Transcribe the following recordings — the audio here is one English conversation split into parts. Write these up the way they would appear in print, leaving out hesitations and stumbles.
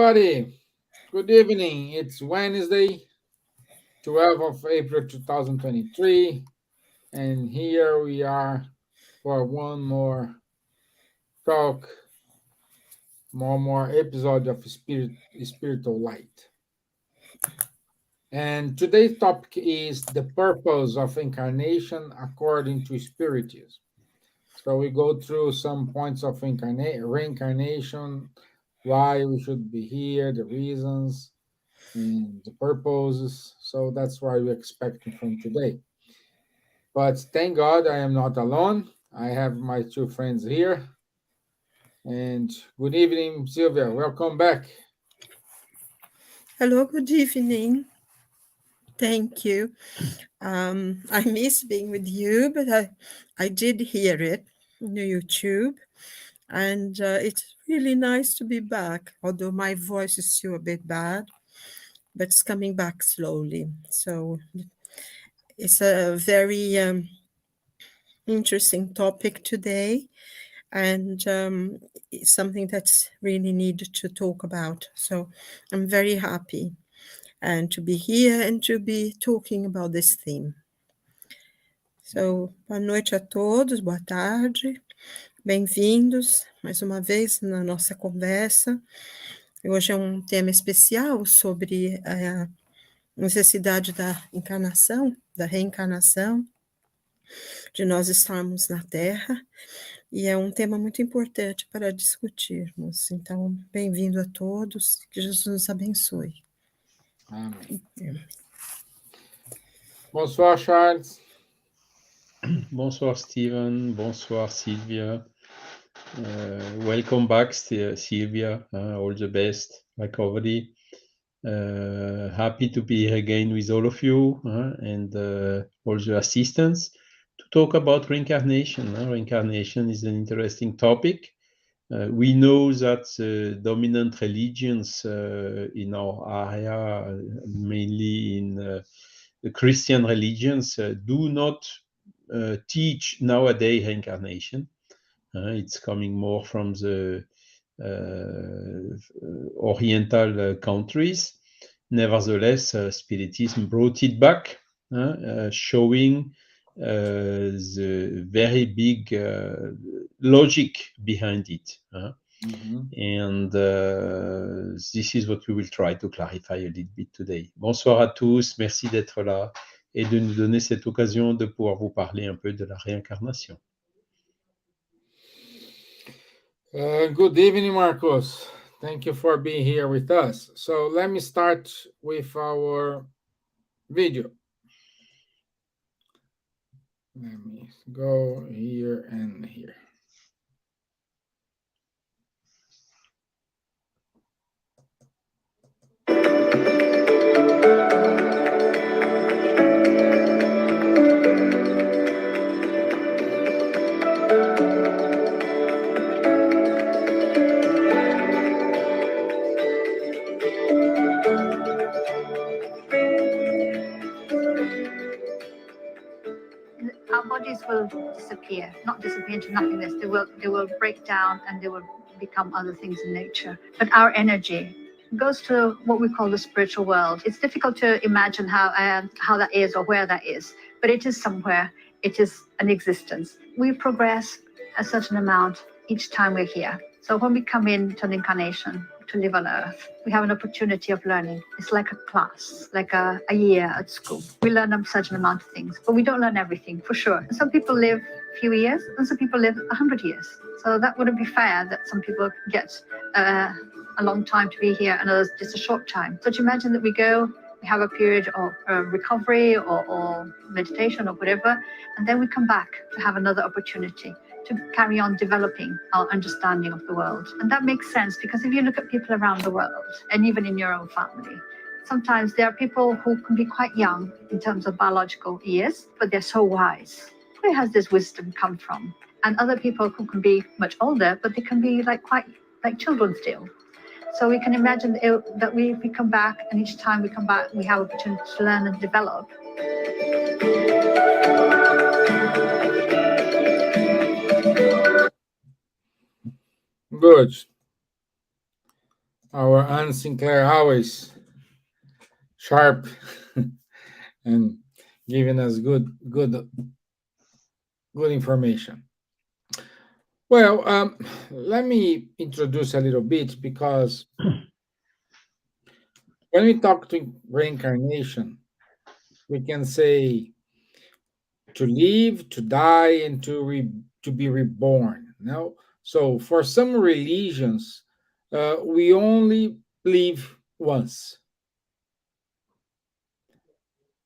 everybody. Good evening. It's Wednesday, 12th of April 2023, and here we are for one more talk, more episode of Spiritual Light. And today's topic is the purpose of incarnation according to Spiritism. So we go through some points of reincarnation, why we should be here, the reasons, and the purposes. So that's what we're expecting from today. But thank God I am not alone. I have my two friends here. And good evening, Silvia. Welcome back. Hello, good evening. Thank you. I miss being with you, but I did hear it on YouTube. And it's really nice to be back, although my voice is still a bit bad, but it's coming back slowly. So it's a very interesting topic today, and it's something that's really needed to talk about. So I'm very happy and to be here and to be talking about this theme. So, boa noite a todos, boa tarde, bem-vindos mais uma vez na nossa conversa. Hoje é um tema especial sobre a necessidade da encarnação, da reencarnação, de nós estarmos na Terra, e é um tema muito importante para discutirmos. Então, bem-vindo a todos, que Jesus nos abençoe. Amém. Bonsoir, Charles. Bonsoir, Stevan. Bonsoir, Silvia. Welcome back, Silvia. All the best recovery. Happy to be here again with all of you and all the assistants to talk about reincarnation. Reincarnation is an interesting topic. We know that dominant religions in our area, mainly in the Christian religions, do not teach nowadays reincarnation. It's coming more from the Oriental countries. Nevertheless, Spiritism brought it back, showing the very big logic behind it. And this is what we will try to clarify a little bit today. Bonsoir à tous, merci d'être là et de nous donner cette occasion de pouvoir vous parler un peu de la réincarnation. Good evening, Marcos. Thank you for being here with us. So let me start with our video. Let me go here and here. Our bodies will disappear, not disappear into nothingness. They will break down and they will become other things in nature. But our energy goes to what we call the spiritual world. It's difficult to imagine how that is or where that is, but it is somewhere. It is an existence. We progress a certain amount each time we're here. So when we come into an incarnation to live on Earth, we have an opportunity of learning. It's like a class, like a year at school. We learn a certain amount of things, but we don't learn everything, for sure. Some people live a few years, and some people live 100 years. So that wouldn't be fair that some people get a long time to be here and others just a short time. So to imagine that we have a period of recovery or meditation or whatever, and then we come back to have another opportunity to carry on developing our understanding of the world. And that makes sense because if you look at people around the world, and even in your own family, sometimes there are people who can be quite young in terms of biological years, but they're so wise. Where has this wisdom come from? And other people who can be much older, but they can be quite like children still. So we can imagine that we come back, and each time we come back, we have opportunity to learn and develop. Good. Our Anne Sinclair always sharp and giving us good information. Well, let me introduce a little bit because when we talk to reincarnation, we can say to live, to die, and to be reborn. No, so for some religions, we only live once.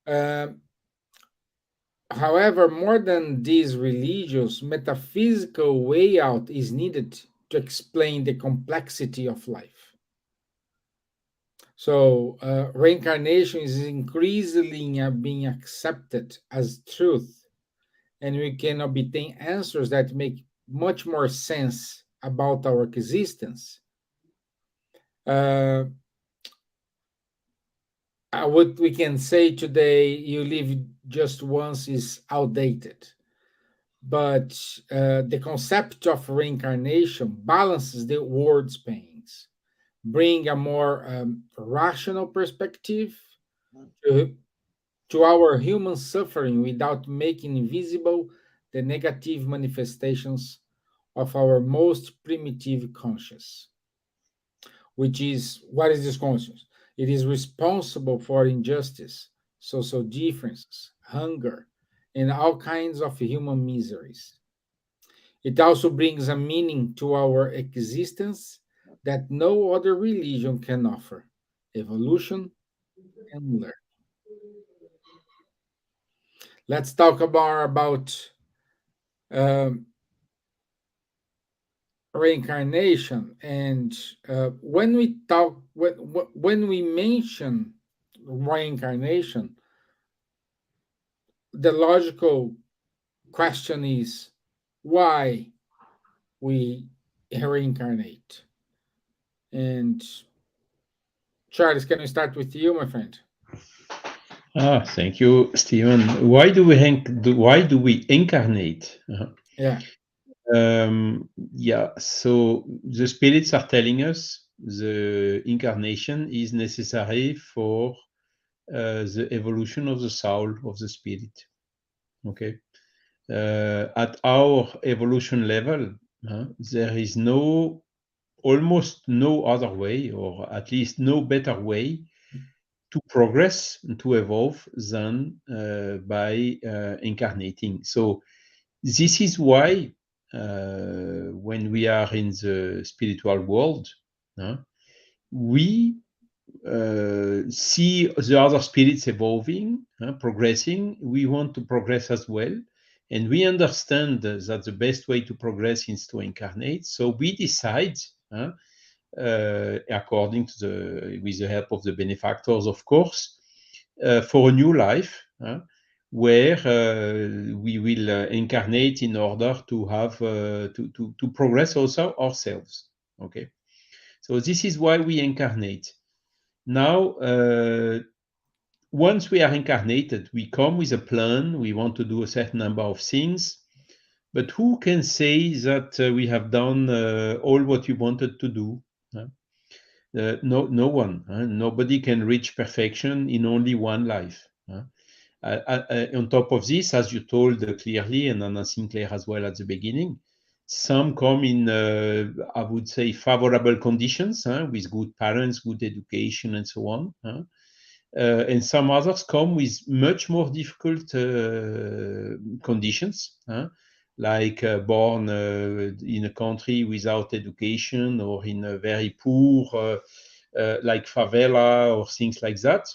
Um, However, more than these religious, metaphysical way out is needed to explain the complexity of life. So, reincarnation is increasingly being accepted as truth, and we can obtain answers that make much more sense about our existence. Uh, what we can say today, you live just once, is outdated. But the concept of reincarnation balances the world's pains, bring a more rational perspective to, to our human suffering without making visible the negative manifestations of our most primitive conscience, which is what is this conscience? It is responsible for injustice, social differences, hunger, and all kinds of human miseries. It also brings a meaning to our existence that no other religion can offer: evolution and learn. Let's talk about um, reincarnation. And when we mention reincarnation, the logical question is why we reincarnate. And Charles, can we start with you, my friend? Thank you, Stevan. Why do we incarnate? Yeah. Yeah, so the spirits are telling us the incarnation is necessary for the evolution of the soul of the spirit. Okay. At our evolution level, there is almost no other way, or at least no better way to progress and to evolve than by incarnating. So this is why when we are in the spiritual world, we see the other spirits evolving, progressing. We want to progress as well. And we understand that the best way to progress is to incarnate. So we decide, according to with the help of the benefactors, of course, for a new life, where we will incarnate in order to have to progress also ourselves. Okay, so this is why we incarnate. Now, once we are incarnated, we come with a plan. We want to do a certain number of things. But who can say that we have done all what we wanted to do? No one. Nobody can reach perfection in only one life. On top of this, as you told clearly, and Anna Sinclair as well at the beginning, some come in, I would say, favorable conditions, with good parents, good education, and so on. And some others come with much more difficult conditions, like born in a country without education, or in a very poor, like favela or things like that.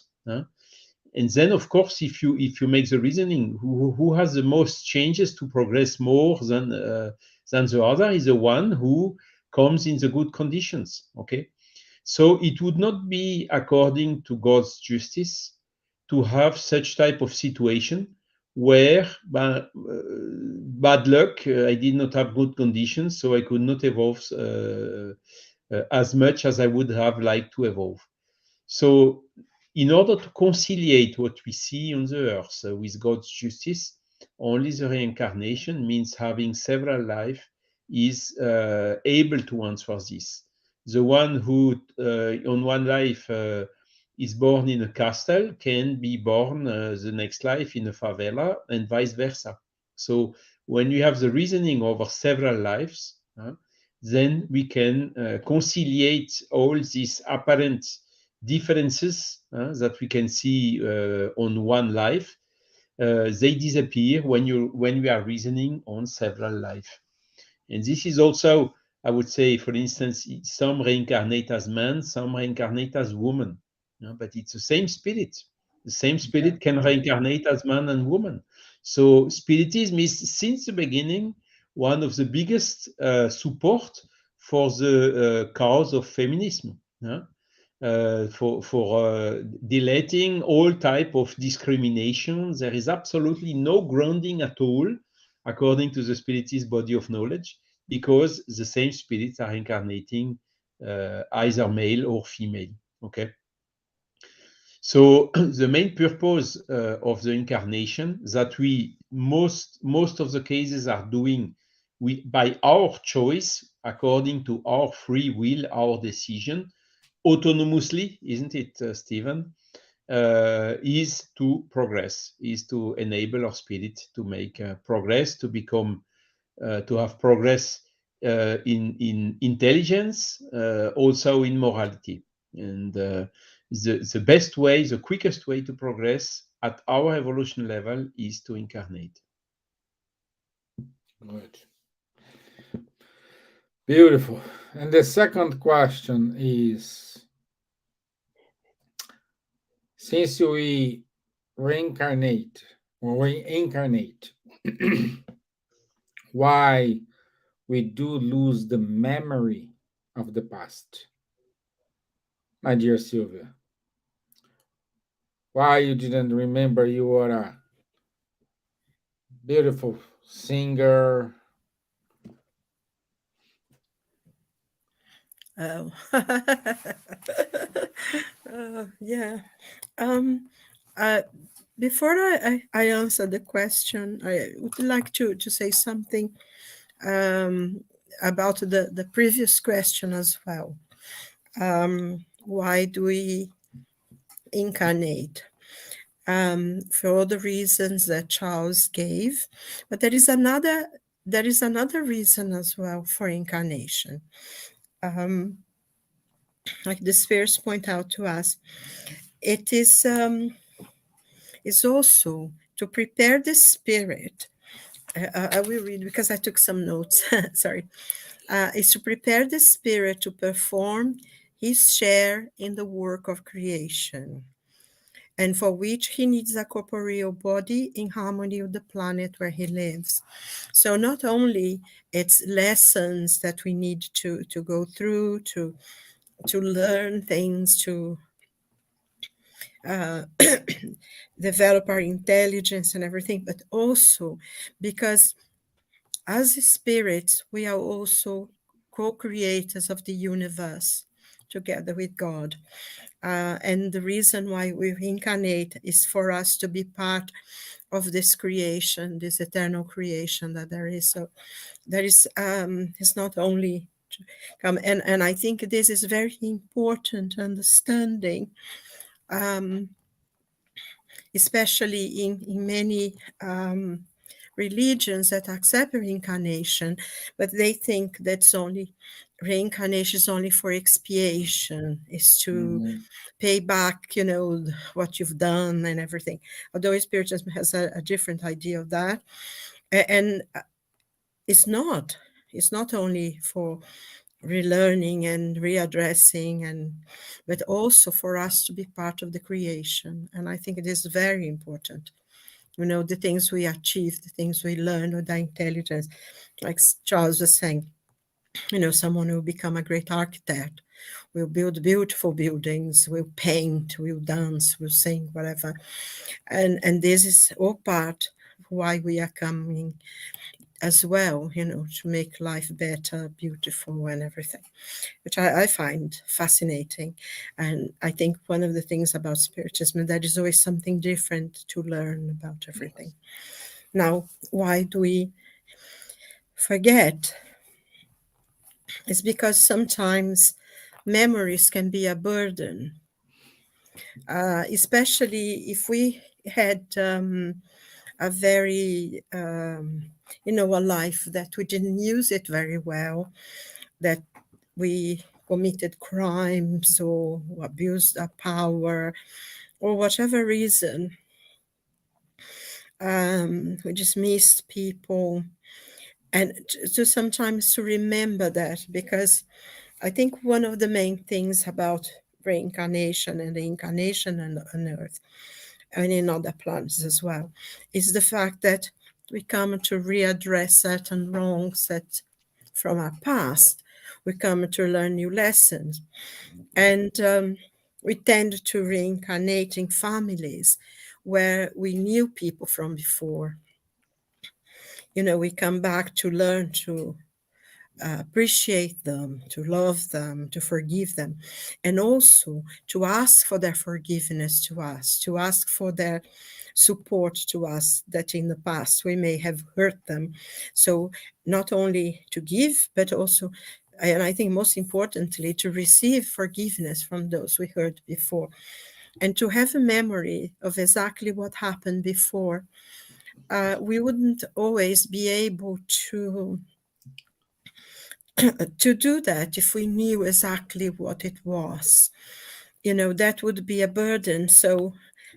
And then, of course, if you make the reasoning, who has the most changes to progress more than the other is the one who comes in the good conditions. Okay, so it would not be according to God's justice to have such type of situation where bad luck, I did not have good conditions, so I could not evolve as much as I would have liked to evolve. So in order to conciliate what we see on the earth with God's justice, only the reincarnation means having several lives is able to answer this. the one who on one life is born in a castle can be born the next life in a favela, and vice versa. So when we have the reasoning over several lives, then we can conciliate all these apparent differences that we can see on one life. They disappear when we are reasoning on several lives. And this is also, I would say, for instance, some reincarnate as men, some reincarnate as women, but it's the same spirit. The same spirit can reincarnate as man and woman. So Spiritism is, since the beginning, one of the biggest support for the cause of feminism. For deleting all type of discrimination. There is absolutely no grounding at all, according to the Spiritist body of knowledge, because the same spirits are incarnating either male or female. Okay. So the main purpose of the incarnation that we most of the cases are doing by our choice, according to our free will, our decision, autonomously, isn't it, Stevan? Is to progress, is to enable our spirit to make progress, to become, to have progress in intelligence, also in morality. And the best way, the quickest way to progress at our evolution level is to incarnate. Good. Beautiful. And the second question is, since we reincarnate or reincarnate, why we do lose the memory of the past? My dear Silvia, why you didn't remember you were a beautiful singer? Oh, yeah. Um, uh, Before I answer the question, I would like to say something about the previous question as well. Why do we incarnate? For all the reasons that Charles gave, but there is another reason as well for incarnation. Like the spheres point out to us, it is also to prepare the spirit. I will read because I took some notes. Sorry. Is to prepare the spirit to perform his share in the work of creation, and for which he needs a corporeal body in harmony with the planet where he lives. So not only it's lessons that we need to go through, to learn things, to develop our intelligence and everything, but also because as spirits, we are also co-creators of the universe together with God. And the reason why we reincarnate is for us to be part of this creation, this eternal creation that there is. So there is, it's not only to come, and I think this is very important understanding, especially in many religions that accept reincarnation, but they think that's only reincarnation is only for expiation, is to pay back, what you've done and everything. Although Spiritism has a different idea of that, and it's not only for relearning and readdressing, but also for us to be part of the creation. And I think it is very important. The things we achieve, the things we learn with our intelligence, like Charles was saying, someone will become a great architect, will build beautiful buildings, will paint, will dance, will sing, whatever. And this is all part of why we are coming as well, to make life better, beautiful, and everything, which I find fascinating. And I think one of the things about Spiritism, that is always something different to learn about everything. Now, why do we forget? It's because sometimes memories can be a burden, especially if we had a very, a life that we didn't use it very well, that we committed crimes or abused our power or whatever reason. We just missed people. And to sometimes to remember that, because I think one of the main things about reincarnation and the incarnation on Earth and in other planets as well is the fact that we come to readdress certain wrongs that from our past. We come to learn new lessons. And we tend to reincarnate in families where we knew people from before. We come back to learn to appreciate them, to love them, to forgive them, and also to ask for their forgiveness to us, to ask for their support to us that in the past we may have hurt them. So not only to give, but also, and I think most importantly, to receive forgiveness from those we hurt before, and to have a memory of exactly what happened before. We wouldn't always be able to do that if we knew exactly what it was. That would be a burden. So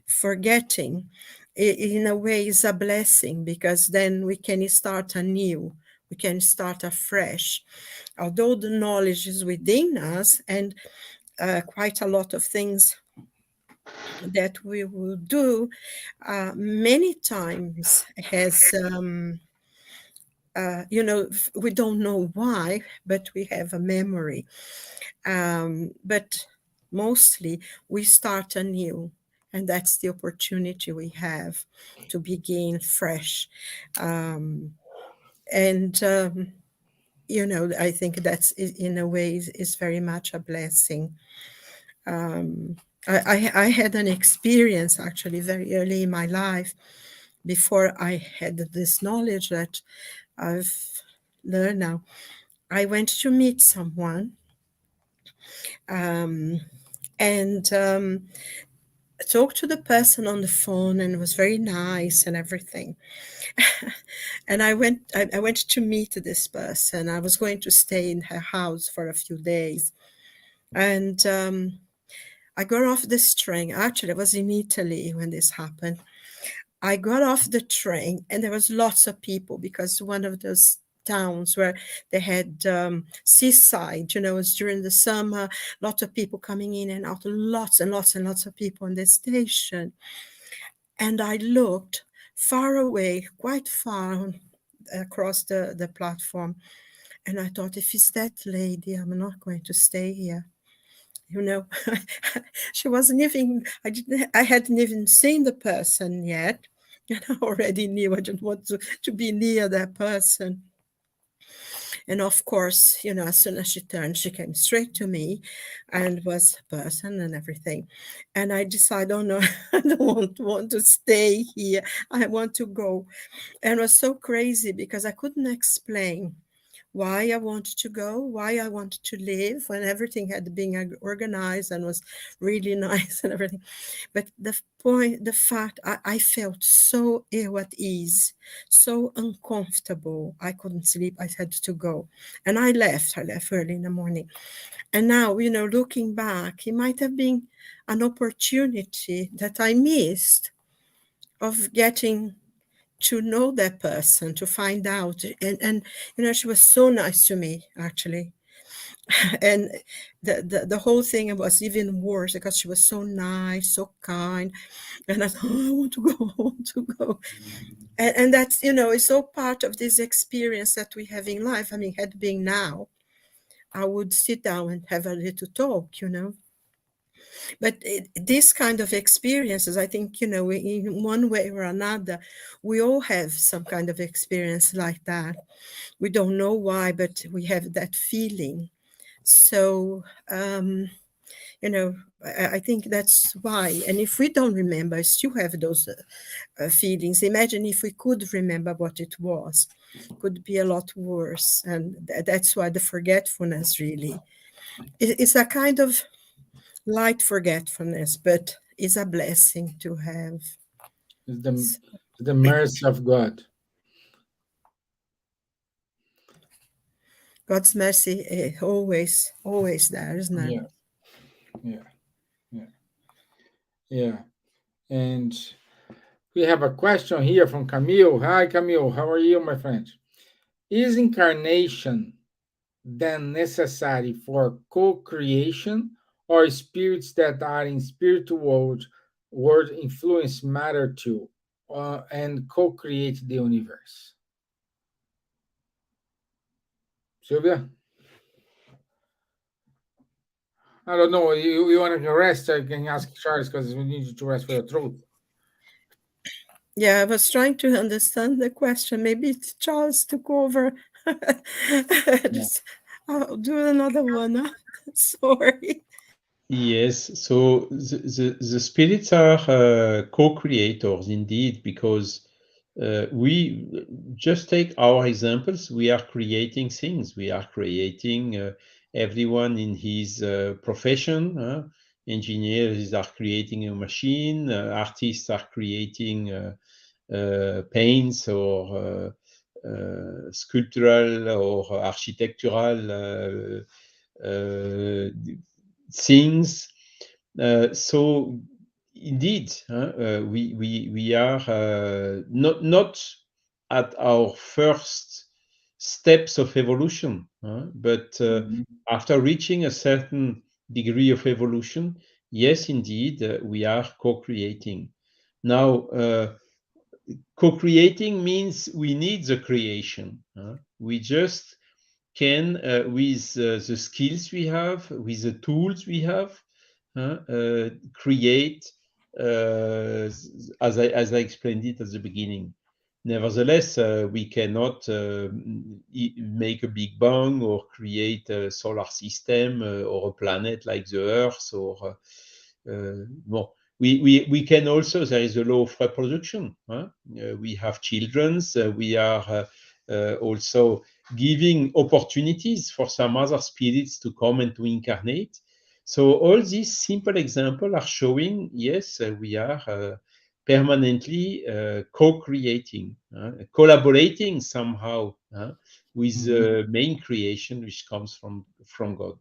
forgetting, in a way, is a blessing, because then we can start anew, we can start afresh. Although the knowledge is within us, and quite a lot of things that we will do many times has we don't know why, but we have a memory. But mostly we start anew, and that's the opportunity we have to begin fresh. I think that's, in a way, is very much a blessing. I had an experience actually very early in my life, before I had this knowledge that I've learned now. I went to meet someone, and talked to the person on the phone, and it was very nice and everything. And I went to meet this person. I was going to stay in her house for a few days. And I got off this train. Actually, I was in Italy when this happened. I got off the train, and there was lots of people, because one of those towns where they had seaside, it was during the summer, lots of people coming in and out, lots and lots and lots of people on the station. And I looked far away, quite far across the platform, and I thought, if it's that lady, I'm not going to stay here. She wasn't even, I hadn't even seen the person yet. And I already knew I didn't want to be near that person. And of course, as soon as she turned, she came straight to me and was a person and everything. And I decided, oh no, I don't want to stay here. I want to go. And it was so crazy, because I couldn't explain why I wanted to go, why I wanted to live, when everything had been organized and was really nice and everything. But the fact, I felt so ill at ease, so uncomfortable. I couldn't sleep. I had to go. And I left early in the morning. And now, looking back, it might have been an opportunity that I missed of getting to know that person, to find out. And she was so nice to me, actually. And the whole thing was even worse, because she was so nice, so kind. And I thought, oh, I want to go, I want to go. And that's, it's all part of this experience that we have in life. I mean, had been now, I would sit down and have a little talk, But this kind of experiences, I think, in one way or another, we all have some kind of experience like that. We don't know why, but we have that feeling. So, I think that's why. And if we don't remember, I still have those feelings. Imagine if we could remember what it was. It could be a lot worse. And that's why the forgetfulness really It's a kind of light forgetfulness, but it's a blessing to have. It's the, So, it's the mercy of God. God's mercy always, always there, isn't it? Yeah, yeah, yeah, yeah. And we have a question here from Camille. Hi, Camille. How are you, my friend? Is incarnation then necessary for co-creation, or spirits that are in spiritual world influence matter too, and co-create the universe? Silvia? I don't know. You want to rest? I can ask Charles because we need you to rest for your throat. Yeah, I was trying to understand the question. Maybe it's Charles took over. Just, I'll do another one. Huh? Sorry. Yes, so the spirits are co-creators indeed, because we just take our examples. We are creating things. We are creating everyone in his profession. Engineers are creating a machine. Artists are creating paints or sculptural or architectural things. So indeed, we are not at our first steps of evolution, but Mhm. after reaching a certain degree of evolution, yes, indeed, we are co-creating. Now, co-creating means we need the creation. We just can, with the skills we have, with the tools we have, create, as I explained it at the beginning. Nevertheless, we cannot make a big bang or create a solar system or a planet like the Earth. Or well, we can also, there is a law of reproduction. We have children. We are also giving opportunities for some other spirits to come and to incarnate. So all these simple examples are showing, yes, we are permanently co-creating, collaborating somehow with the main creation which comes from God.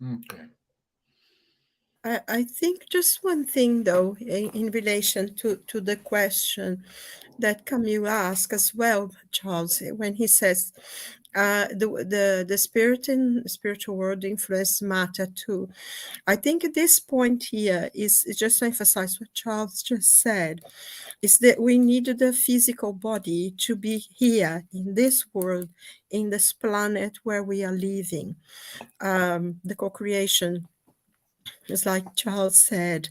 Okay. I think just one thing, though, in relation to the question that Camille asked as well, Charles, when he says the spirit in spiritual world influence matter too. I think at this point here is just to emphasize what Charles just said, is that we need the physical body to be here in this world, in this planet where we are living. The co-creation, it's like Charles said,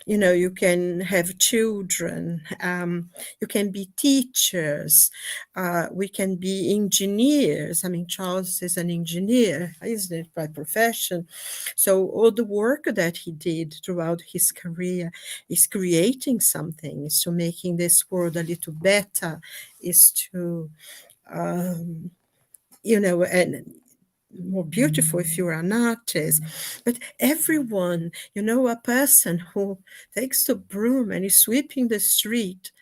you can have children, you can be teachers, we can be engineers. I mean, Charles is an engineer, isn't it, by profession? So all the work that he did throughout his career is creating something, is to making this world a little better, is to, and more beautiful if you're an artist. But everyone, a person who takes the broom and is sweeping the street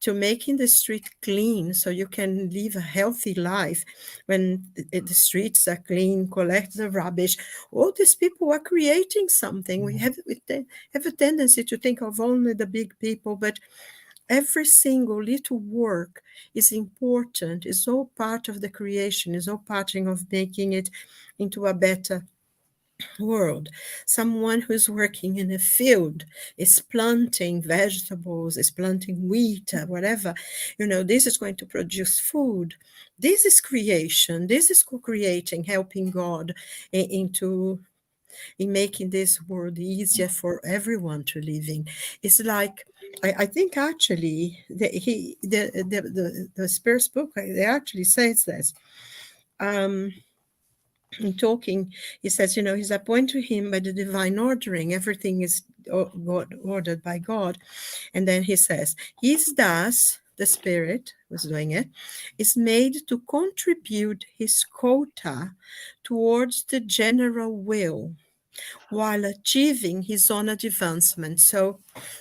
to making the street clean so you can live a healthy life when the streets are clean, collect the rubbish. All these people are creating something. We have a tendency to think of only the big people, but every single little work is important, is all part of the creation, is all part of making it into a better world. Someone who's working in a field is planting vegetables, is planting wheat, whatever. This is going to produce food. This is creation. This is co-creating, helping God in making this world easier for everyone to live in. It's like, I think actually the Spirit's book, it actually says this. In talking, he says, he's appointed to him by the divine ordering. Everything is ordered by God. And then he says, he's thus the spirit who's doing it, is made to contribute his quota towards the general will while achieving his own advancement. So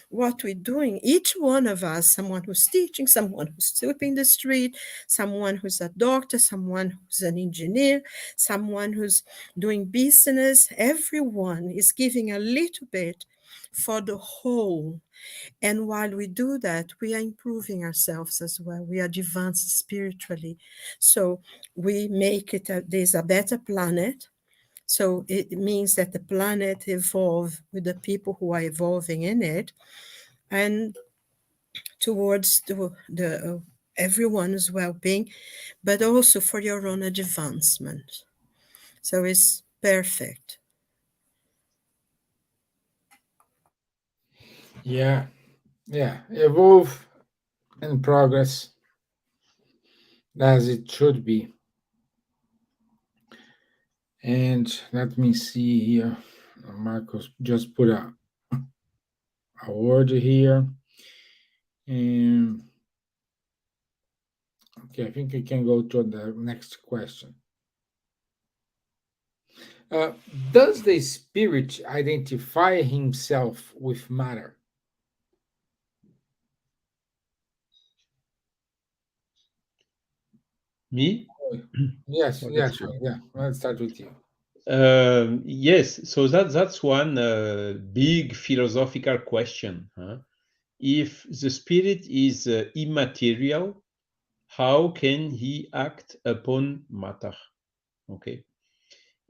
what we're doing, each one of us, someone who's teaching, someone who's sweeping the street, someone who's a doctor, someone who's an engineer, someone who's doing business, everyone is giving a little bit for the whole. And while we do that, we are improving ourselves as well. We are advancing spiritually. So we make it, there's a better planet. So it means that the planet evolves with the people who are evolving in it, and towards the everyone's well-being, but also for your own advancement. So it's perfect. Yeah, yeah. Evolve and progress as it should be. And let me see here. Marcos just put a word here. And okay, I think we can go to the next question. Does the spirit identify himself with matter? Me? Yes, Oh, yeah, that's sure. good. Yeah, let's start with you. Yes, so that's one big philosophical question. Huh? If the spirit is immaterial, how can he act upon matter? Okay.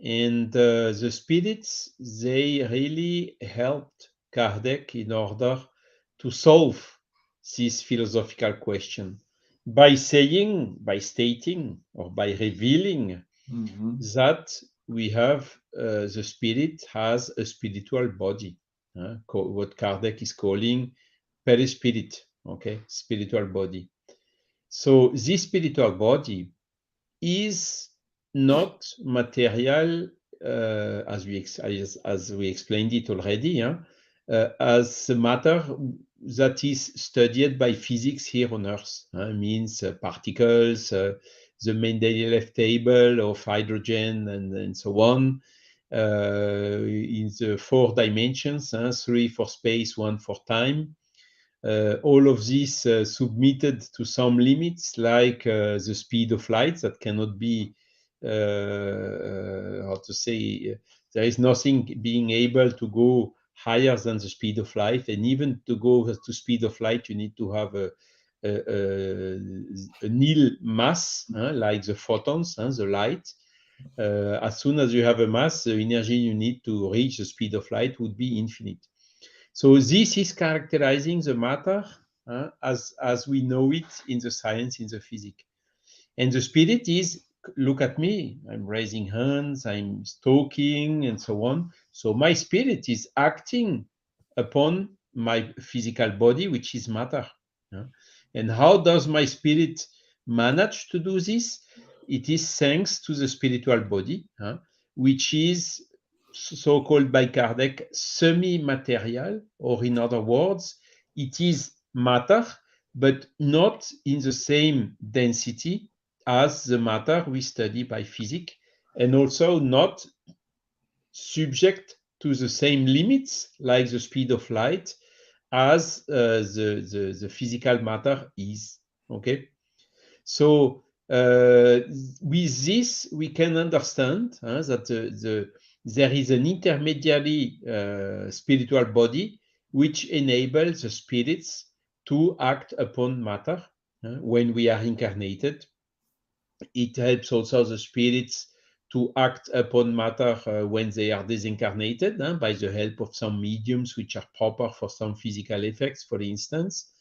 And the spirits, they really helped Kardec in order to solve this philosophical question by saying, by stating, or by revealing that we have the spirit has a spiritual body, what Kardec is calling perispirit, okay, spiritual body. So this spiritual body is not material, as we explained it already, as a matter that is studied by physics here on Earth. Means particles, the Mendeleev table of hydrogen, and so on. In the 4 dimensions, 3 for space, 1 for time. All of this submitted to some limits, like the speed of light that cannot be, how to say, there is nothing being able to go higher than the speed of light. And even to go to speed of light, you need to have a nil mass, like the photons, the light. As soon as you have a mass, the energy you need to reach the speed of light would be infinite. So this is characterizing the matter as we know it in the science, in the physics. And the spirit is, look at me, I'm raising hands, I'm talking, and so on. So my spirit is acting upon my physical body, which is matter. And how does my spirit manage to do this? It is thanks to the spiritual body, which is so-called by Kardec semi-material, or in other words, it is matter, but not in the same density as the matter we study by physics, and also not subject to the same limits, like the speed of light, as the physical matter is. Okay, so with this we can understand that there is an intermediary spiritual body which enables the spirits to act upon matter when we are incarnated. It helps also the spirits to act upon matter when they are disincarnated, by the help of some mediums which are proper for some physical effects, for instance.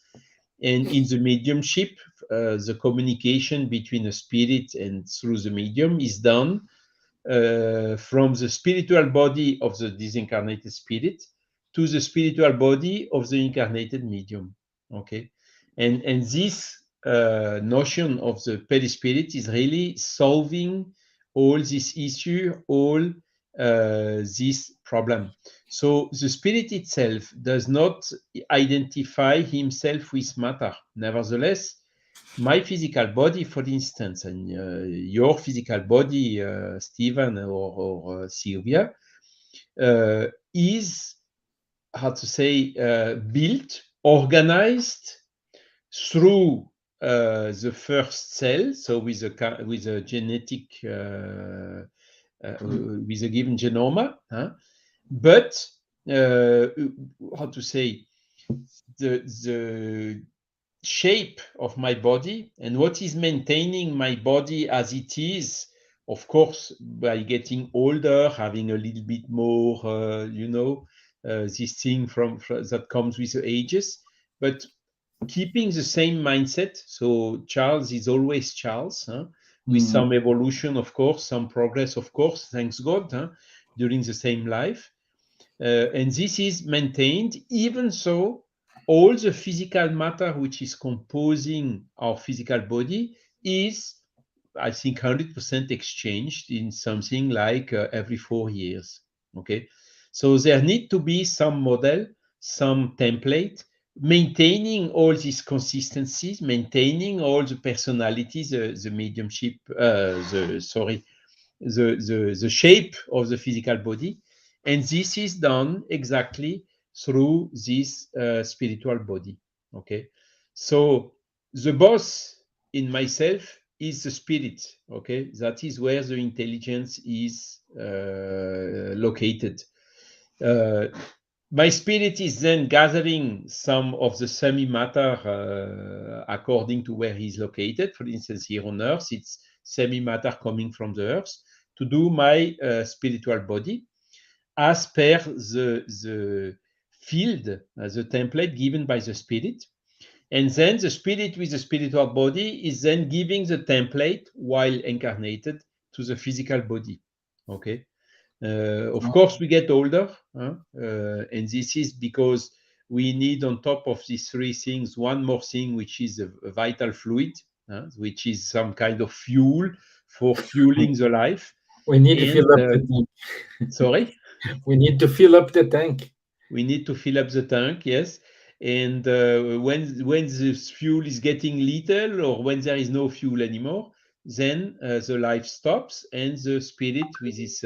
And in the mediumship, the communication between a spirit and through the medium is done from the spiritual body of the disincarnated spirit to the spiritual body of the incarnated medium. Okay, and this notion of the perispirit is really solving all this issue, all this problem. So the spirit itself does not identify himself with matter. Nevertheless, my physical body, for instance, and your physical body, Stevan or Silvia, is, how to say, built, organized through the first cell, so with a genetic, with a given genome, but how to say, the shape of my body and what is maintaining my body as it is, of course, by getting older, having a little bit more, this thing that comes with the ages, but keeping the same mindset. So Charles is always Charles, with some evolution, of course, some progress, of course, thanks God, during the same life. And this is maintained even so all the physical matter which is composing our physical body is, I think, 100% exchanged in something like every 4 years. Okay, so there need to be some model, some template, maintaining all these consistencies, maintaining all the personalities, the mediumship, the shape of the physical body, and this is done exactly through this spiritual body. Okay, so the boss in myself is the spirit. Okay, that is where the intelligence is located. My spirit is then gathering some of the semi-matter according to where he's located. For instance, here on Earth, it's semi-matter coming from the Earth to do my spiritual body as per the field, the template given by the spirit. And then the spirit with the spiritual body is then giving the template while incarnated to the physical body. Okay. Of course, we get older, and this is because we need, on top of these three things, one more thing, which is a vital fluid, which is some kind of fuel for fueling the life. We need to And fill up the tank. sorry, We need to fill up the tank. we need to fill up the tank, yes. And when the fuel is getting little, or when there is no fuel anymore, then the life stops, and the spirit with its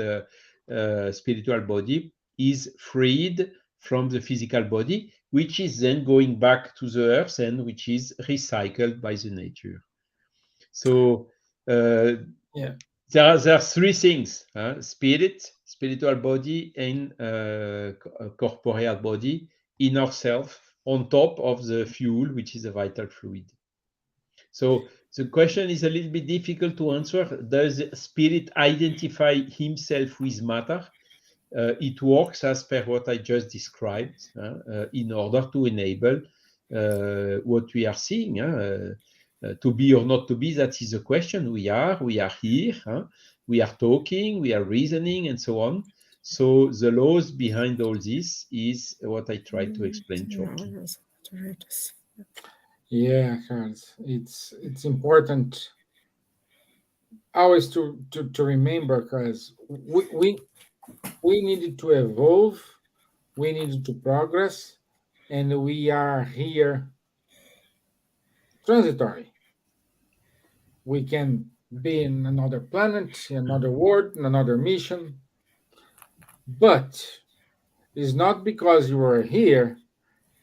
spiritual body is freed from the physical body, which is then going back to the earth and which is recycled by the nature. So Yeah. there are three things: spirit, spiritual body, and corporeal body in ourselves, on top of the fuel, which is a vital fluid. So the question is a little bit difficult to answer. Does spirit identify himself with matter? It works as per what I just described, in order to enable what we are seeing. To be or not to be, that is the question. We are here, we are talking, we are reasoning, and so on. So the laws behind all this is what I try to explain shortly. Yeah, Carlos. It's important always to remember, because we needed to evolve, we needed to progress, and we are here transitory. We can be in another planet, in another world, in another mission, but it's not because you are here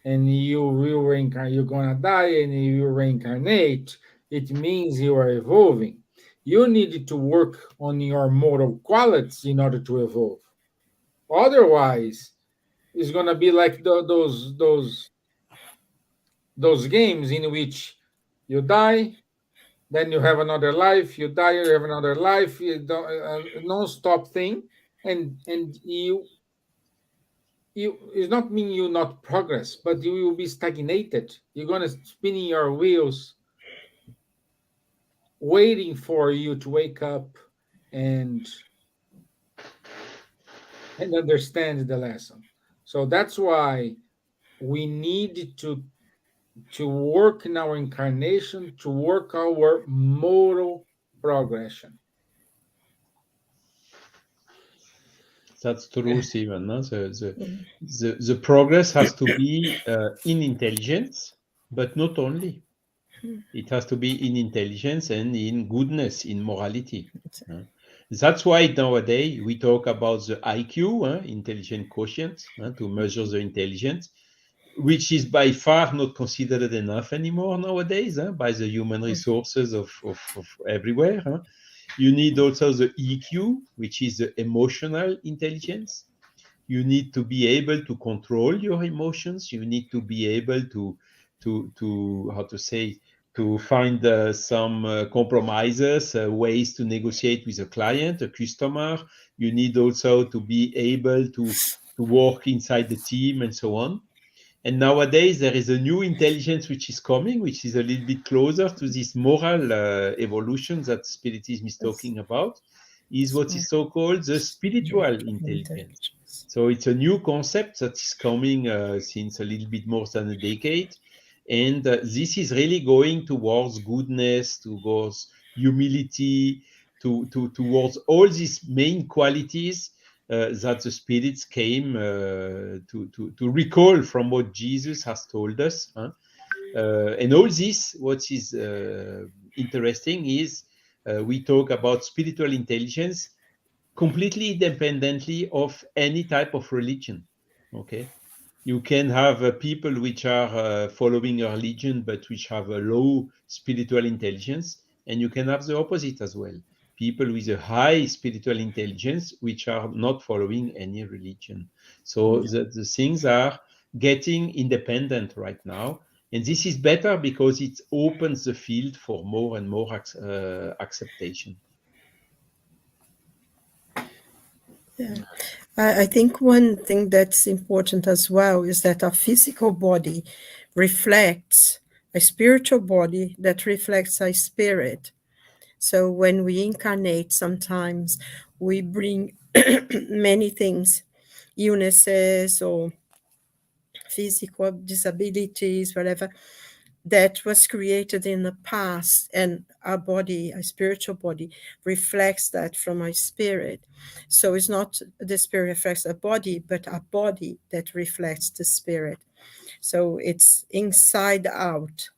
and you will reincarnate, you're gonna die and you reincarnate. It means you are evolving. You need to work on your moral qualities in order to evolve. Otherwise, it's gonna be like those games in which you die, then you have another life, you die, you have another life, you don't, a non-stop thing, and you it's not mean you not progress, but you will be stagnated. You're gonna spinning your wheels, waiting for you to wake up and understand the lesson. So that's why we need to work in our incarnation, to work our moral progression. That's true, Stevan. No? The progress has to be in intelligence, but not only. It has to be in intelligence and in goodness, in morality. That's why nowadays we talk about the IQ, intelligent quotient, to measure the intelligence, which is by far not considered enough anymore nowadays by the human resources of everywhere. You need also the EQ, which is the emotional intelligence. You need to be able to control your emotions. You need to be able to how to say, to find some compromises, ways to negotiate with a client, a customer. You need also to be able to work inside the team and so on. And nowadays there is a new intelligence which is coming, which is a little bit closer to this moral evolution that Spiritism is talking about, is what is so-called the spiritual intelligence. So it's a new concept that is coming since a little bit more than a decade. And this is really going towards goodness, towards humility, towards all these main qualities that the spirits came to recall from what Jesus has told us. And all this, what is interesting is we talk about spiritual intelligence completely independently of any type of religion. Okay, you can have people which are following a religion but which have a low spiritual intelligence, and you can have the opposite as well, people with a high spiritual intelligence which are not following any religion. So the things are getting independent right now, and this is better because it opens the field for more and more acceptation. Yeah. I think one thing that's important as well is that our physical body reflects a spiritual body that reflects our spirit. So when we incarnate, sometimes we bring many things, illnesses or physical disabilities, whatever, that was created in the past, and our body, our spiritual body, reflects that from our spirit. So it's not the spirit reflects our body, but our body that reflects the spirit. So it's inside out.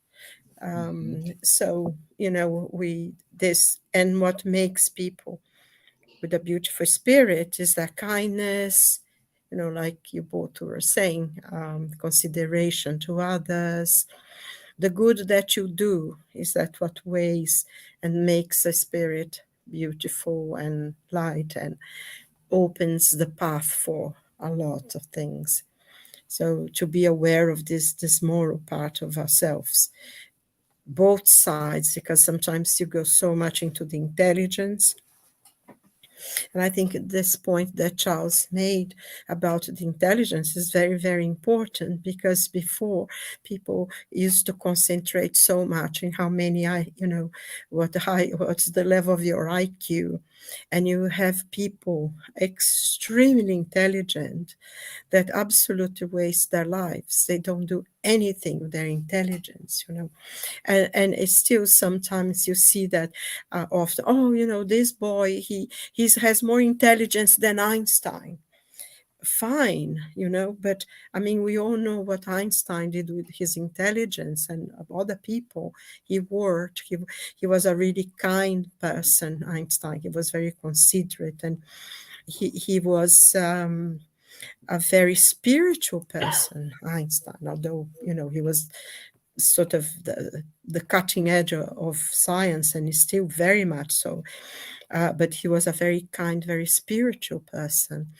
So this, and what makes people with a beautiful spirit is that kindness, like you both were saying, consideration to others. The good that you do is that what weighs and makes the spirit beautiful and light and opens the path for a lot of things. So to be aware of this moral part of ourselves, both sides, because sometimes you go so much into the intelligence. And I think this point that Charles made about the intelligence is very, very important, because before people used to concentrate so much in how many what's the level of your IQ. And you have people extremely intelligent that absolutely waste their lives. They don't do anything with their intelligence, and it's still sometimes you see that often, this boy, he has more intelligence than Einstein. Fine, but I mean, we all know what Einstein did with his intelligence, and other people he worked. He was a really kind person, Einstein. He was very considerate, and he was a very spiritual person, Einstein, although, he was sort of the cutting edge of science, and is still very much so. But he was a very kind, very spiritual person.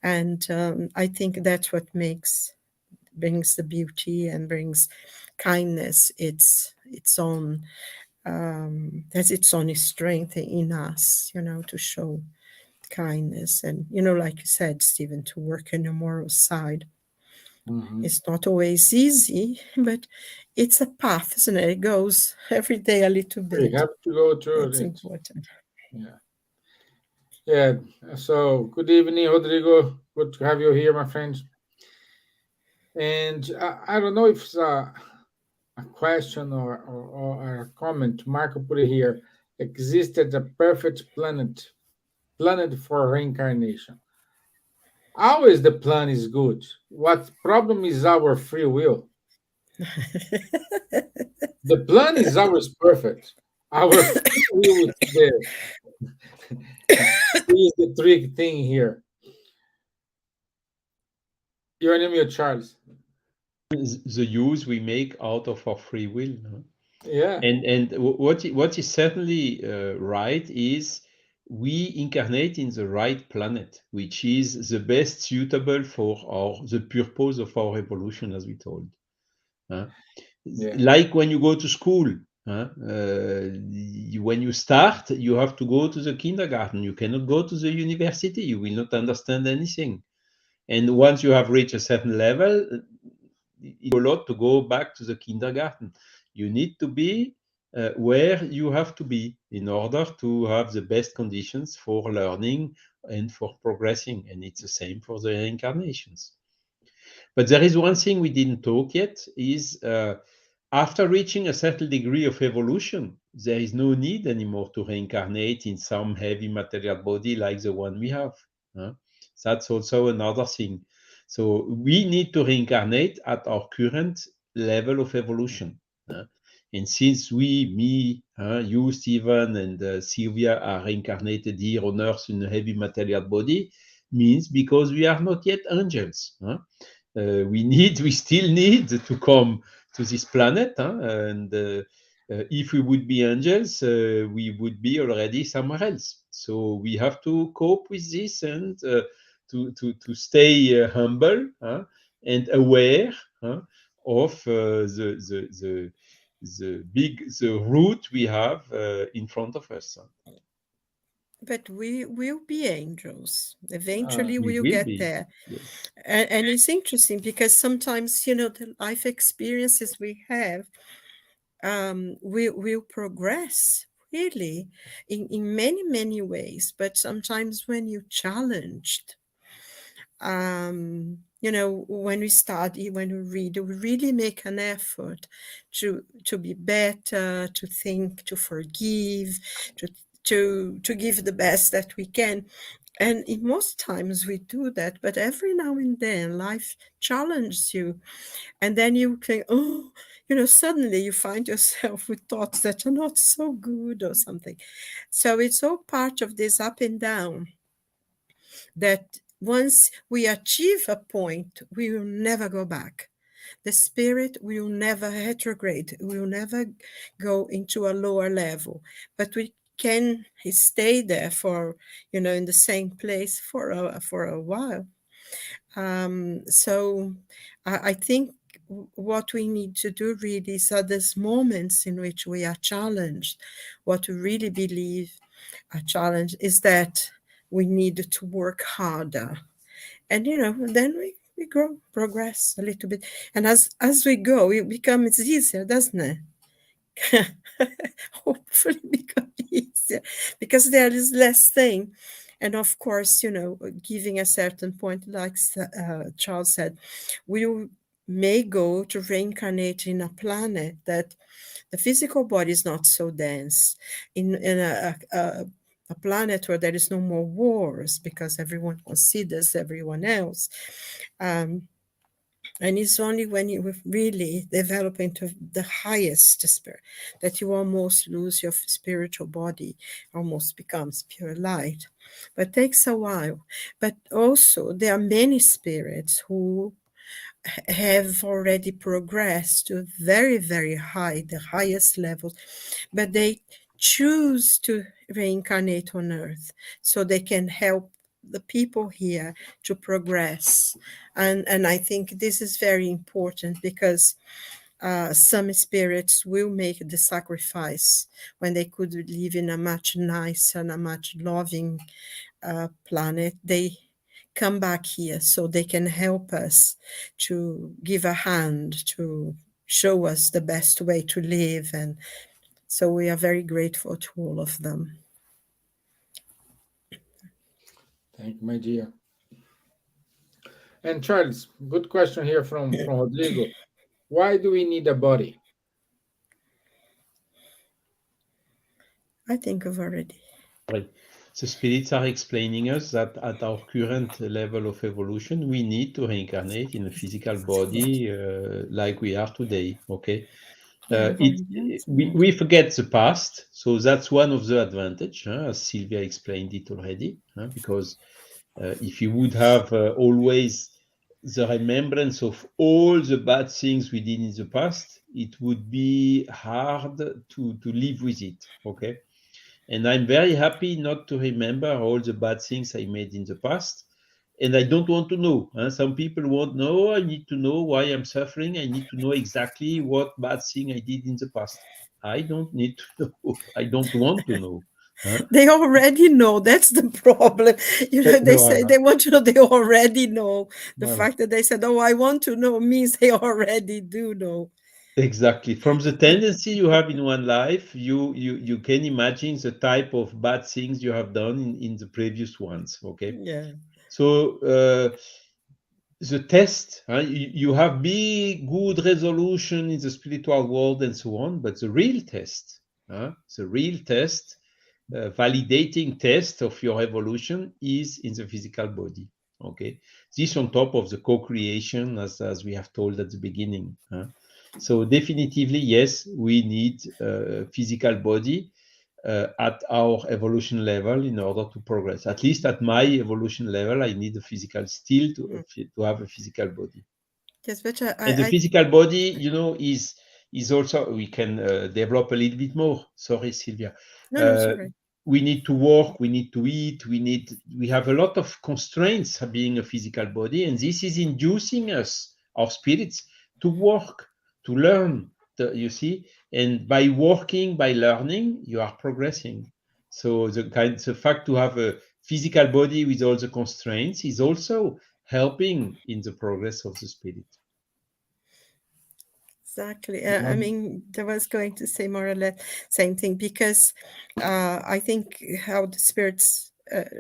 And I think that's what brings the beauty and brings kindness. Its own, has its own strength in us, to show kindness. And, like you said, Stevan, to work on your moral side. It's not always easy, but it's a path, isn't it? It goes every day a little bit. We have to go through It's it. important. Yeah. So good evening, Rodrigo. Good to have you here, my friends. And I don't know if it's a question or a comment. Marco put it here. Existed a perfect planet for reincarnation. Always the plan is good. What problem is our free will? The plan is always perfect. Our free will is the trick thing here. You're on mute, Charles. The use we make out of our free will. Huh? Yeah. And what is certainly right is we incarnate in the right planet, which is the best suitable for the purpose of our evolution, as we told. Huh? Yeah. Like when you go to school, huh? When you start, you have to go to the kindergarten. You cannot go to the university. You will not understand anything. And once you have reached a certain level, it's a lot to go back to the kindergarten. You need to be where you have to be in order to have the best conditions for learning and for progressing. And it's the same for the reincarnations. But there is one thing we didn't talk yet is after reaching a certain degree of evolution, there is no need anymore to reincarnate in some heavy material body like the one we have. Huh? That's also another thing. So we need to reincarnate at our current level of evolution. And since you, Stevan, and Silvia are reincarnated here on Earth in a heavy material body, means because we are not yet angels. We still need to come to this planet, and if we would be angels, we would be already somewhere else. So we have to cope with this and to stay humble and aware of the route we have in front of us. But we will be angels. Eventually, We we'll will get be. there. Yes. And it's interesting because sometimes, the life experiences we have will progress really in many, many ways. But sometimes when you're challenged, when we study, when we read, we really make an effort to be better, to think, to forgive, to give the best that we can. And in most times we do that, but every now and then life challenges you, and then you think, oh, suddenly you find yourself with thoughts that are not so good or something. So it's all part of this up and down, that once we achieve a point, we will never go back. The spirit will never retrograde, will never go into a lower level, but we can stay there for, in the same place for a while. So I think what we need to do really is at these moments in which we are challenged, what we really believe a challenge is that we need to work harder. And, then we grow, progress a little bit. And as we go, it becomes easier, doesn't it? Hopefully become easier because there is less thing. And of course, giving a certain point, like Charles said, we may go to reincarnate in a planet that the physical body is not so dense, in a planet where there is no more wars because everyone considers everyone else. And it's only when you really develop into the highest spirit that you almost lose your spiritual body, almost becomes pure light. But it takes a while. But also, there are many spirits who have already progressed to very, very high, the highest levels, but they choose to reincarnate on Earth so they can help the people here to progress. And I think this is very important because some spirits will make the sacrifice when they could live in a much nicer and a much loving planet. They come back here so they can help us, to give a hand, to show us the best way to live. And so we are very grateful to all of them. Thank you, my dear. And Charles, good question here from Rodrigo. Why do we need a body? I think I've already. Right. the spirits are explaining us that at our current level of evolution, we need to reincarnate in a physical body like we are today. Okay, we forget the past, so that's one of the advantage, as Silvia explained it already. Because if you would have always the remembrance of all the bad things we did in the past, it would be hard to live with it. Okay. And I'm very happy not to remember all the bad things I made in the past. And I don't want to know. Some people want, no, I need to know why I'm suffering. I need to know exactly what bad thing I did in the past. I don't need to know. I don't want to know. They already know. That's the problem. They No, say Anna. they want to know. They already know. The Voilà. fact that they said, "Oh, I want to know," means they already do know. Exactly. From the tendency you have in one life, you can imagine the type of bad things you have done in the previous ones. Okay. Yeah. So the test, you have big, good resolution in the spiritual world and so on, but the real test, validating test of your evolution is in the physical body. Okay, this on top of the co-creation, as we have told at the beginning. So definitively, yes, we need a physical body at our evolution level in order to progress. At least at my evolution level, I need a physical still to have a physical body. Yes, but And the physical body, is also, we can develop a little bit more. Sorry, Silvia. no, sorry. We need to work, we need to eat, we have a lot of constraints being a physical body, and this is inducing us, our spirits, to work, to learn, you see, and by working, by learning, you are progressing. So the fact to have a physical body with all the constraints is also helping in the progress of the spirit. Exactly. I mean, I was going to say more or less same thing, because I think how the spirits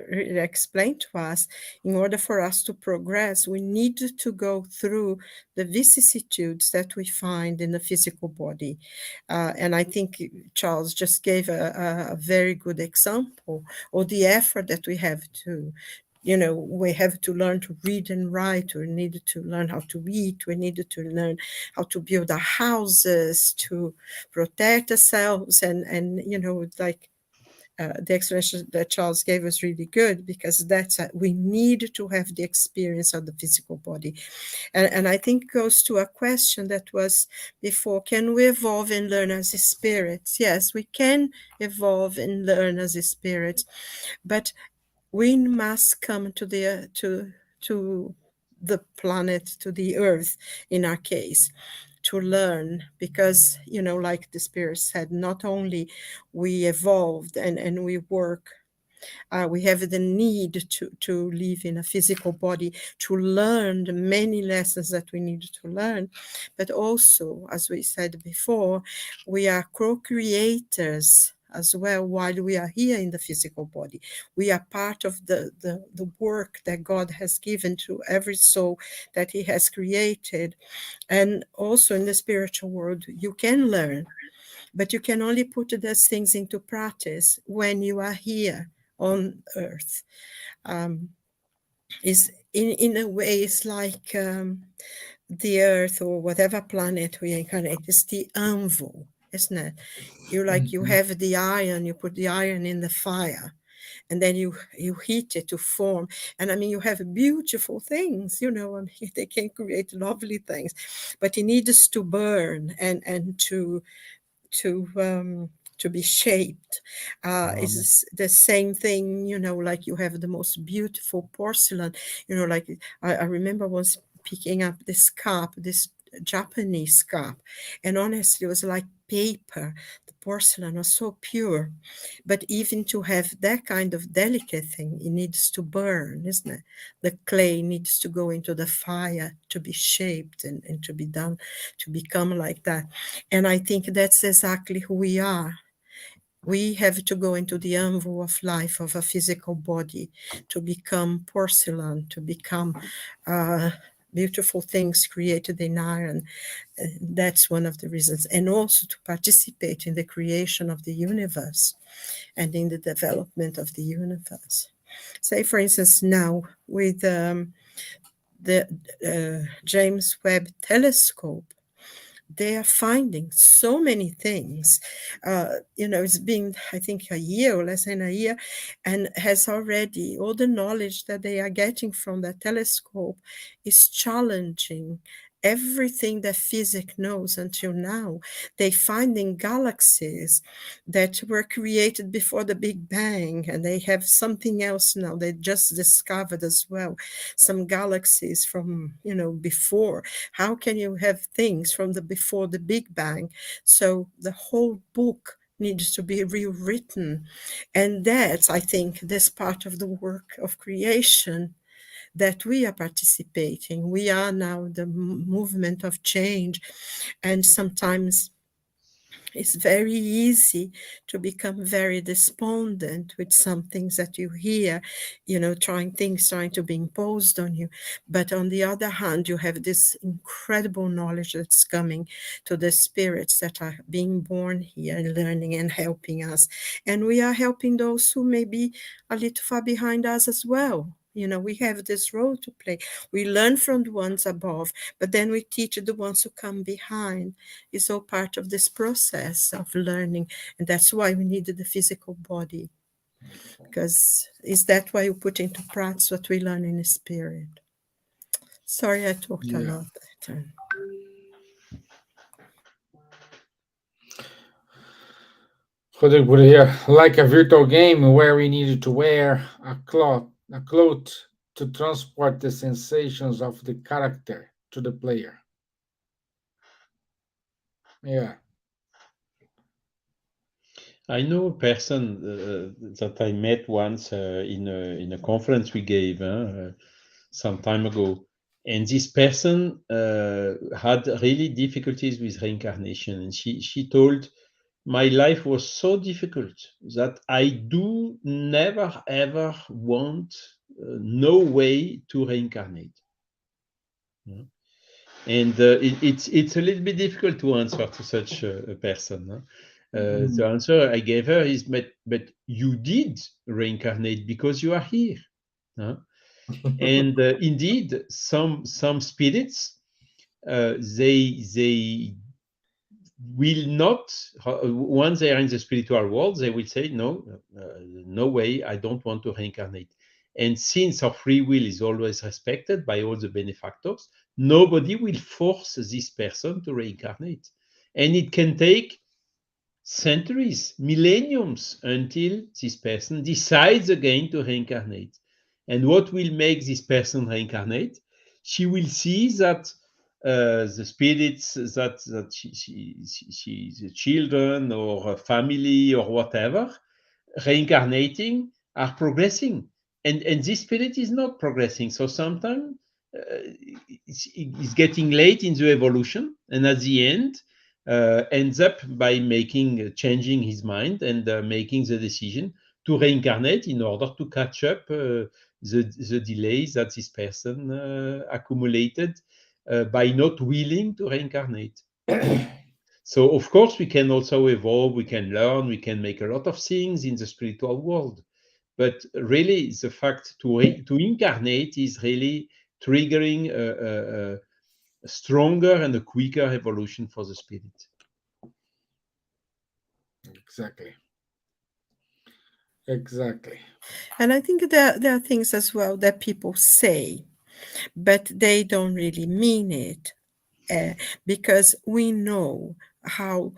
really explain to us, in order for us to progress, we need to go through the vicissitudes that we find in the physical body. And I think Charles just gave a very good example of the effort that we have to, we have to learn to read and write. We need to learn how to eat. We need to learn how to build our houses, to protect ourselves. And like the explanation that Charles gave was really good, because that's we need to have the experience of the physical body. And I think it goes to a question that was before: can we evolve and learn as spirits? Yes, we can evolve and learn as spirits, but we must come to the planet, to the earth in our case, to learn, because like the spirit said, not only we evolved and we work, we have the need to live in a physical body, to learn the many lessons that we need to learn, but also, as we said before, we are co-creators as well while we are here in the physical body. We are part of the work that God has given to every soul that he has created. And also in the spiritual world, you can learn, but you can only put those things into practice when you are here on earth. Is in a way, it's like the earth or whatever planet we incarnate is the anvil, isn't it? You have the iron, you put the iron in the fire, and then you heat it to form. And I mean, you have beautiful things, I mean, they can create lovely things, but it needs to burn and to be shaped. Is the same thing, like you have the most beautiful porcelain, like I remember once picking up this cup, this Japanese cup, and honestly it was like paper. The porcelain was so pure, but even to have that kind of delicate thing, it needs to burn, isn't it? The clay needs to go into the fire to be shaped and to be done, to become like that. And I think that's exactly who we are. We have to go into the anvil of life of a physical body to become porcelain, to become beautiful things created in iron. That's one of the reasons. And also to participate in the creation of the universe and in the development of the universe. Say, for instance, now with the James Webb Telescope, they are finding so many things. It's been, I think, a year or less than a year, and has already all the knowledge that they are getting from that telescope is challenging everything that physics knows until now. They finding galaxies that were created before the Big Bang, and they have something else now. They just discovered as well some galaxies from before. How can you have things from the before the Big Bang? So the whole book needs to be rewritten, and that's, I think, this part of the work of creation that we are participating. We are now the movement of change, and sometimes it's very easy to become very despondent with some things that you hear, trying to be imposed on you. But on the other hand, you have this incredible knowledge that's coming to the spirits that are being born here and learning and helping us. And we are helping those who may be a little far behind us as well. We have this role to play. We learn from the ones above, but then we teach the ones who come behind. It's all part of this process of learning. And that's why we needed the physical body. Because is that why you put into practice what we learn in the spirit? Sorry, I talked a lot that time. Rodrigo put it here, like a virtual game where we needed to wear a cloth to transport the sensations of the character to the player. Yeah. I know a person that I met once in a conference we gave some time ago, and this person had really difficulties with reincarnation, and she told, my life was so difficult that I do never ever want no way to reincarnate. Yeah. And it's a little bit difficult to answer to such a person. The answer I gave her is, but you did reincarnate because you are here. And indeed, some spirits, they will not, once they are in the spiritual world, they will say, no way, I don't want to reincarnate. And since our free will is always respected by all the benefactors, nobody will force this person to reincarnate. And it can take centuries, millenniums, until this person decides again to reincarnate. And what will make this person reincarnate? She will see that the spirits that the children or her family or whatever reincarnating are progressing, and this spirit is not progressing. So sometimes it's getting late in the evolution, and at the end ends up by changing his mind and making the decision to reincarnate in order to catch up the delays that this person accumulated by not willing to reincarnate. So of course we can also evolve, we can learn, we can make a lot of things in the spiritual world, but really the fact to incarnate is really triggering a stronger and a quicker evolution for the spirit. Exactly. And I think there are things as well that people say, but they don't really mean it, because we know how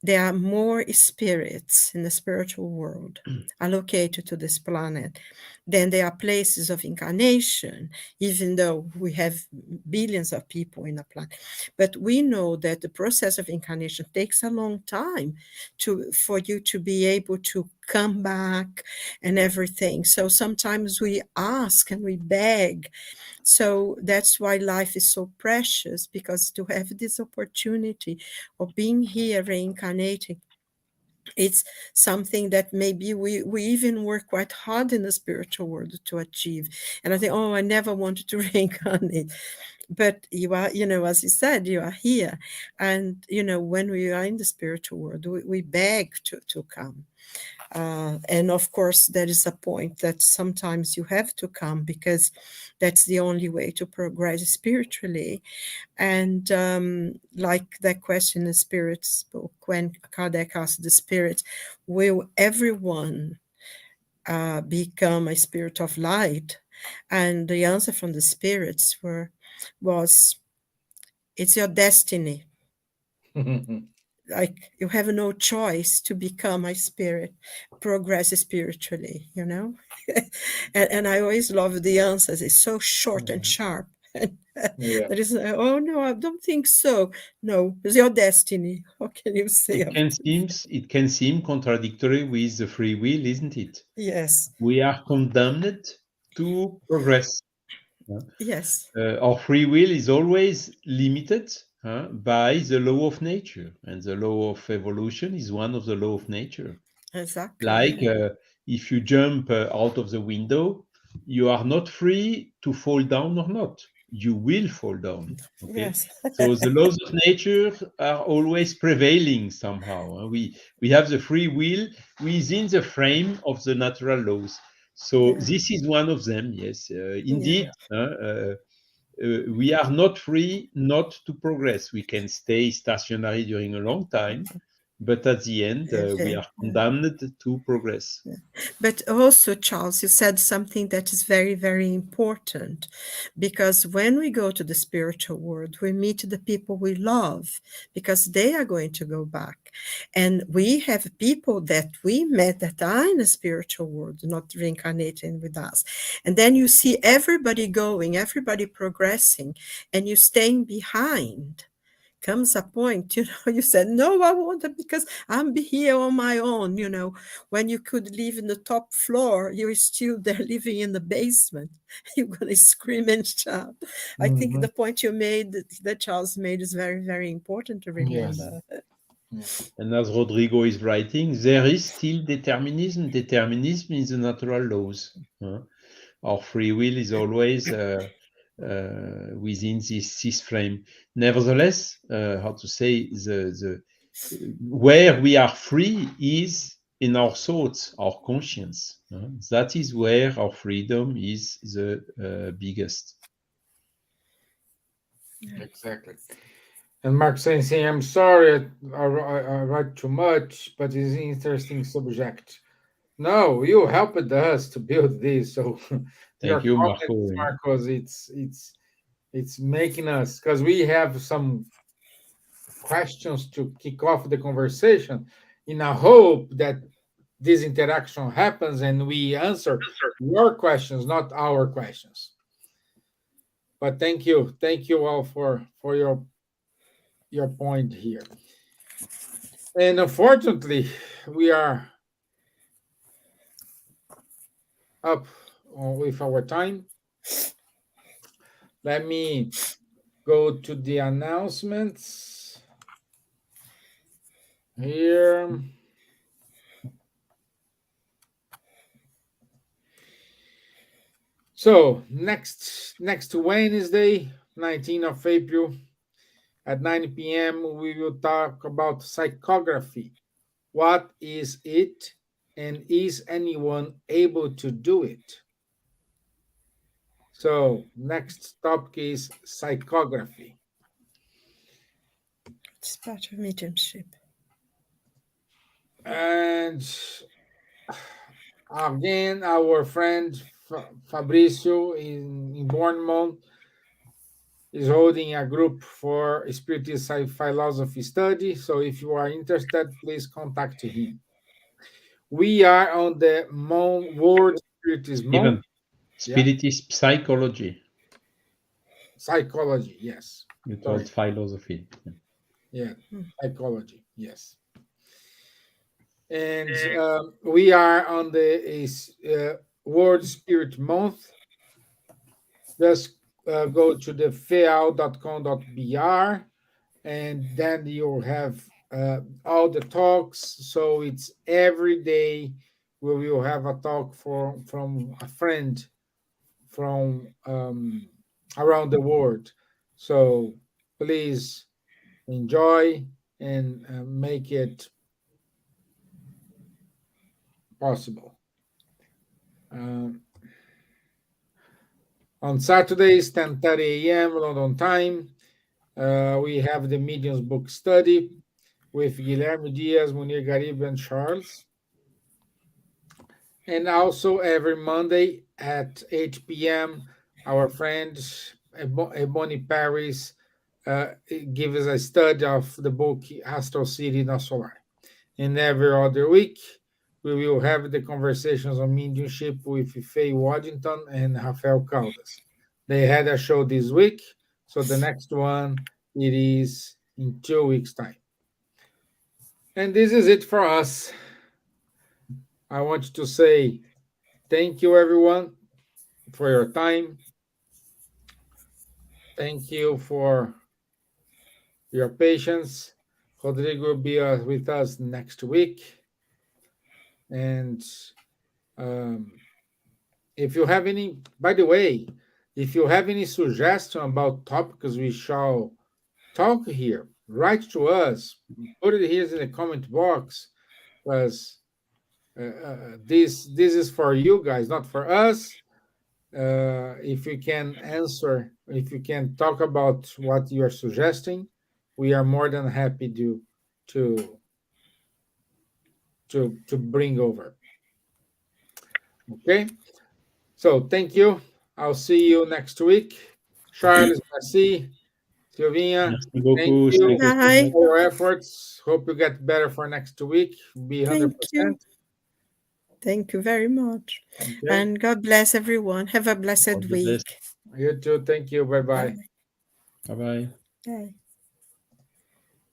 there are more spirits in the spiritual world allocated to this planet than there are places of incarnation, even though we have billions of people in the planet. But we know that the process of incarnation takes a long time for you to be able to come back and everything. So sometimes we ask and we beg. So that's why life is so precious, because to have this opportunity of being here reincarnating It's something that maybe we even work quite hard in the spiritual world to achieve. And I think, oh, I never wanted to reincarnate. But you are, as you said, you are here. And, when we are in the spiritual world, we beg to come. And of course, there is a point that sometimes you have to come because that's the only way to progress spiritually. And like that question in the Spirit's book, when Kardec asked the Spirit, will everyone become a spirit of light? And the answer from the spirits was, it's your destiny. Like, you have no choice to become a spirit, progress spiritually, and I always love the answers. It's so short and sharp. And Yeah. there is oh no, I don't think so. No, it's your destiny. How can you say It can seem contradictory with the free will, isn't it? yes, We are condemned to progress. yes, Our free will is always limited by the law of nature, and the law of evolution is one of the law of nature. exactly. Like if you jump out of the window, you are not free to fall down or not. You will fall down. Okay. Yes. So the laws of nature are always prevailing somehow. We have the free will within the frame of the natural laws. So Yeah. this is one of them. Yes, indeed. Yeah. We are not free not to progress. We can stay stationary during a long time, but at the end, we are condemned to progress. But also, Charles, you said something that is very, very important, because when we go to the spiritual world, we meet the people we love because they are going to go back. And we have people that we met that are in the spiritual world, not reincarnating with us. And then you see everybody going, everybody progressing, and you staying behind. Comes a point, you said, no, I want it because I'm here on my own. When you could live in the top floor, you're still there living in the basement. You're going to scream and shout. I think the point you made, that Charles made, is very, very important to remember. Yes. And as Rodrigo is writing, there is still determinism. Determinism is the natural laws. Our free will is always within this frame. Nevertheless, how to say, the where we are free is in our thoughts, our conscience. That is where our freedom is the biggest. Exactly. And Mark saying, I'm sorry, I write too much, but it's an interesting subject. No, you helped us to build this. So your Thank you, comments, Marco. Marcos, it's making us, because we have some questions to kick off the conversation in a hope that this interaction happens and we answer your questions, not our questions. But thank you all for your point here. And unfortunately, we are up with our time. Let me go to the announcements here. So next Wednesday, 19th of April, at 9 p.m., we will talk about psychography. What is it, and is anyone able to do it? So next topic is psychography. It's part of mediumship. And again, our friend Fabrizio in Bournemouth is holding a group for Spiritist philosophy study. So if you are interested, please contact him. We are on the World Spiritist Month. Even Spiritist psychology. Psychology, yes. You told philosophy. Yeah, psychology, yes. And we are on the World Spirit Month. Just go to the feal.com.br, and then you'll have all the talks. So it's every day we will have a talk from a friend from around the world. So please enjoy and make it possible. Um, on Saturdays, 10:30 a.m. London time, we have the Mediums book study with Guilherme Dias, Munir Garib, and Charles. And also every Monday at 8 p.m., our friend Ebony Paris gives a study of the book Astral City No Solar. And every other week, we will have the conversations on mediumship with Faye Waddington and Rafael Caldas. They had a show this week, so the next one it is in 2 weeks' time. And this is it for us. I want to say thank you, everyone, for your time. Thank you for your patience. Rodrigo will be with us next week. And if you have any, by the way, if you have any suggestion about topics we shall talk here, write to us. Put it here in the comment box, because this is for you guys, not for us. If you can answer, if you can talk about what you are suggesting, we are more than happy to bring over. Okay, so thank you. I'll see you next week. Charles, merci. Silvia, Merci thank beaucoup. you Thank you so Bye. much. for your efforts. Hope you get better for next week. Be 100%. Thank you. Thank you very much. Okay. And God bless everyone. Have a All blessed the best. week. You too. Thank you. Bye bye. Bye. Bye bye. Bye.